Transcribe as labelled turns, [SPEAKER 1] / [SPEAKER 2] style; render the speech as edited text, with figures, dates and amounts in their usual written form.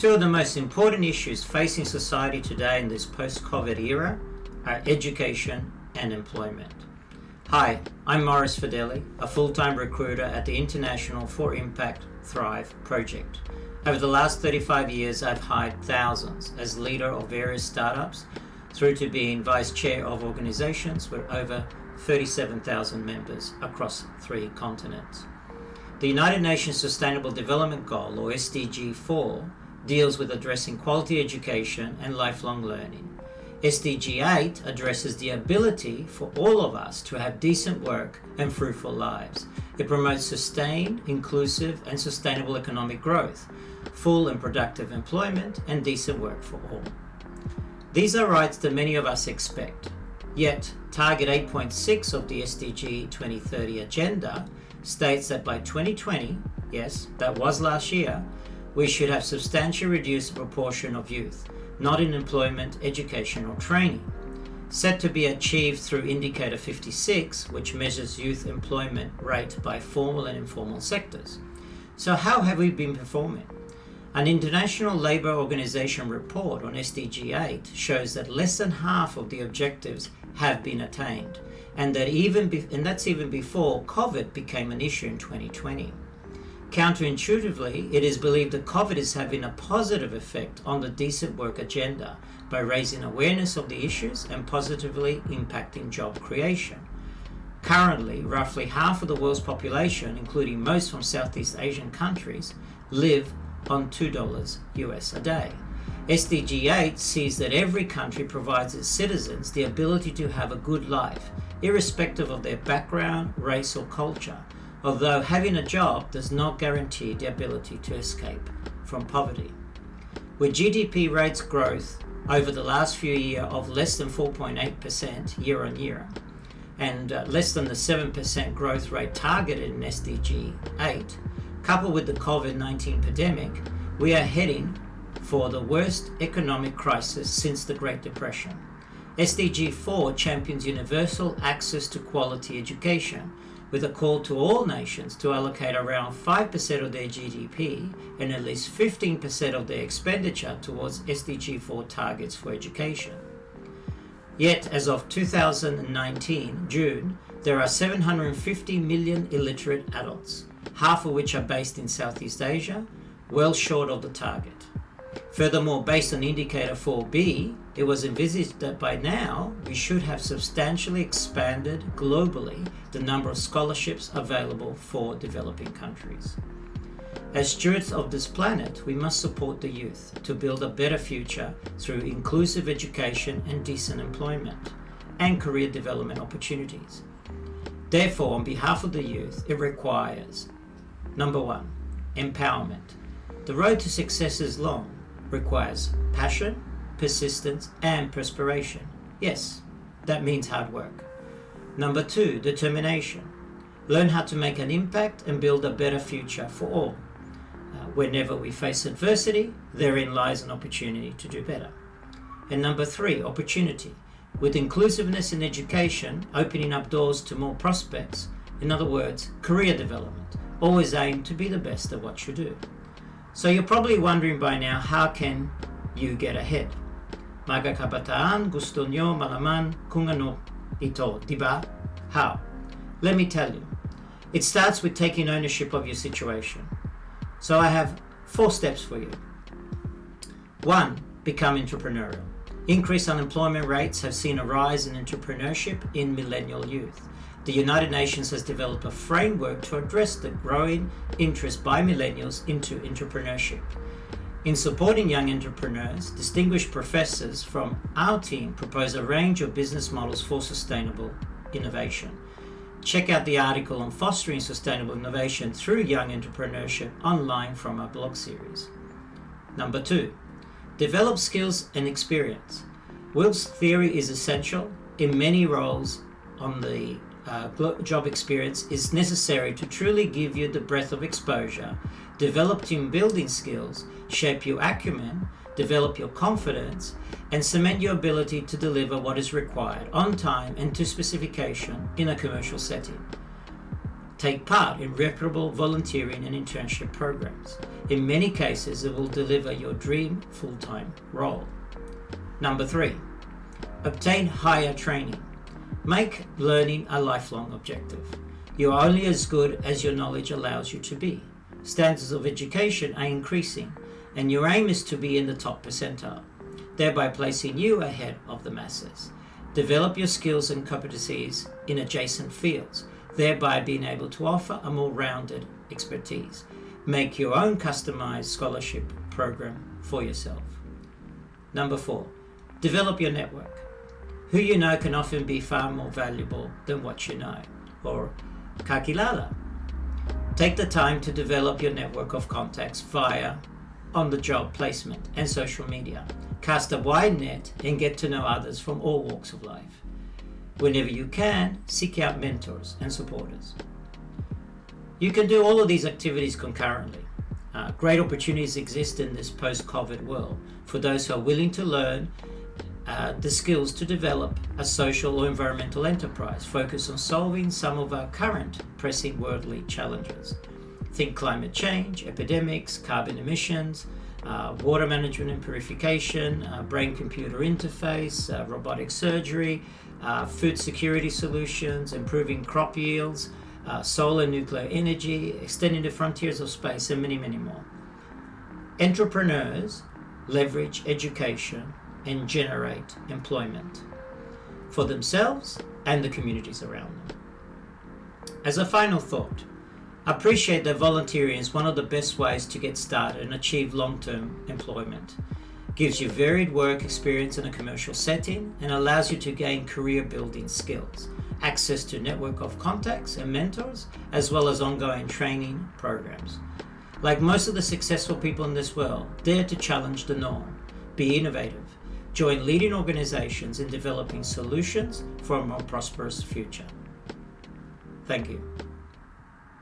[SPEAKER 1] Two of the most important issues facing society today in this post-COVID era are education and employment. Hi, I'm Maurice Fedeli, a full-time recruiter at the International for Impact Thrive project. Over the last 35 years, I've hired thousands as leader of various startups through to being vice chair of organizations with over 37,000 members across 3 continents. The United Nations Sustainable Development Goal, or SDG 4, deals with addressing quality education and lifelong learning. SDG 8 addresses the ability for all of us to have decent work and fruitful lives. It promotes sustained, inclusive, and sustainable economic growth, full and productive employment, and decent work for all. These are rights that many of us expect. Yet, Target 8.6 of the SDG 2030 agenda states that by 2020, yes, that was last year, we should have substantially reduced the proportion of youth not in employment, education, or training, set to be achieved through Indicator 56, which measures youth employment rate by formal and informal sectors. So how have we been performing? An International Labour Organization report on SDG 8 shows that less than half of the objectives have been attained, and that's even before COVID became an issue in 2020. Counterintuitively, it is believed that COVID is having a positive effect on the decent work agenda by raising awareness of the issues and positively impacting job creation. Currently, roughly half of the world's population, including most from Southeast Asian countries, live on $2 US a day. SDG 8 sees that every country provides its citizens the ability to have a good life, irrespective of their background, race, or culture, although having a job does not guarantee the ability to escape from poverty. With GDP rates growth over the last few years of less than 4.8% year on year, and less than the 7% growth rate targeted in SDG 8, coupled with the COVID-19 pandemic, we are heading for the worst economic crisis since the Great Depression. SDG 4 champions universal access to quality education, with a call to all nations to allocate around 5% of their GDP and at least 15% of their expenditure towards SDG 4 targets for education. Yet, as of 2019, June, there are 750 million illiterate adults, half of which are based in Southeast Asia, well short of the target. Furthermore, based on Indicator 4B, it was envisaged that by now we should have substantially expanded globally the number of scholarships available for developing countries. As stewards of this planet, we must support the youth to build a better future through inclusive education and decent employment and career development opportunities. Therefore, on behalf of the youth, it requires, number 1, empowerment. The road to success is long, requires passion, persistence, and perspiration. Yes, that means hard work. Number 2, determination. Learn how to make an impact and build a better future for all. Whenever we face adversity, therein lies an opportunity to do better. And number 3, opportunity. With inclusiveness in education, opening up doors to more prospects, in other words, career development, always aim to be the best at what you do. So you're probably wondering by now, how can you get ahead? Maga kabataan gusto nyo malaman kung ano ito, diba? How? Let me tell you. It starts with taking ownership of your situation. So I have 4 steps for you. 1, become entrepreneurial. Increased unemployment rates have seen a rise in entrepreneurship in millennial youth. The United Nations has developed a framework to address the growing interest by millennials into entrepreneurship. In supporting young entrepreneurs, distinguished professors from our team propose a range of business models for sustainable innovation. Check out the article on fostering sustainable innovation through young entrepreneurship online from our blog series. Number 2, develop skills and experience. Will's theory is essential in many roles on the job experience is necessary to truly give you the breadth of exposure, develop team building skills, shape your acumen, develop your confidence, and cement your ability to deliver what is required on time and to specification in a commercial setting. Take part in reputable volunteering and internship programs. In many cases, it will deliver your dream full-time role. Number 3, obtain higher training. Make learning a lifelong objective. You are only as good as your knowledge allows you to be. Standards of education are increasing, and your aim is to be in the top percentile, thereby placing you ahead of the masses. Develop your skills and competencies in adjacent fields, thereby being able to offer a more rounded expertise. Make your own customized scholarship program for yourself. Number 4, develop your network. Who you know can often be far more valuable than what you know, or kakilala. Take the time to develop your network of contacts via on-the-job placement and social media. Cast a wide net and get to know others from all walks of life. Whenever you can, seek out mentors and supporters. You can do all of these activities concurrently. Great opportunities exist in this post-COVID world for those who are willing to learn the skills to develop a social or environmental enterprise focused on solving some of our current pressing worldly challenges. Think climate change, epidemics, carbon emissions, water management and purification, brain-computer interface, robotic surgery, food security solutions, improving crop yields, solar and nuclear energy, extending the frontiers of space, and many, many more. Entrepreneurs leverage education and generate employment for themselves and the communities around them. As a final thought, appreciate that volunteering is one of the best ways to get started and achieve long-term employment. Gives you varied work experience in a commercial setting and allows you to gain career-building skills, access to a network of contacts and mentors, as well as ongoing training programs. Like most of the successful people in this world, dare to challenge the norm, be innovative, join leading organizations in developing solutions for a more prosperous future. Thank you.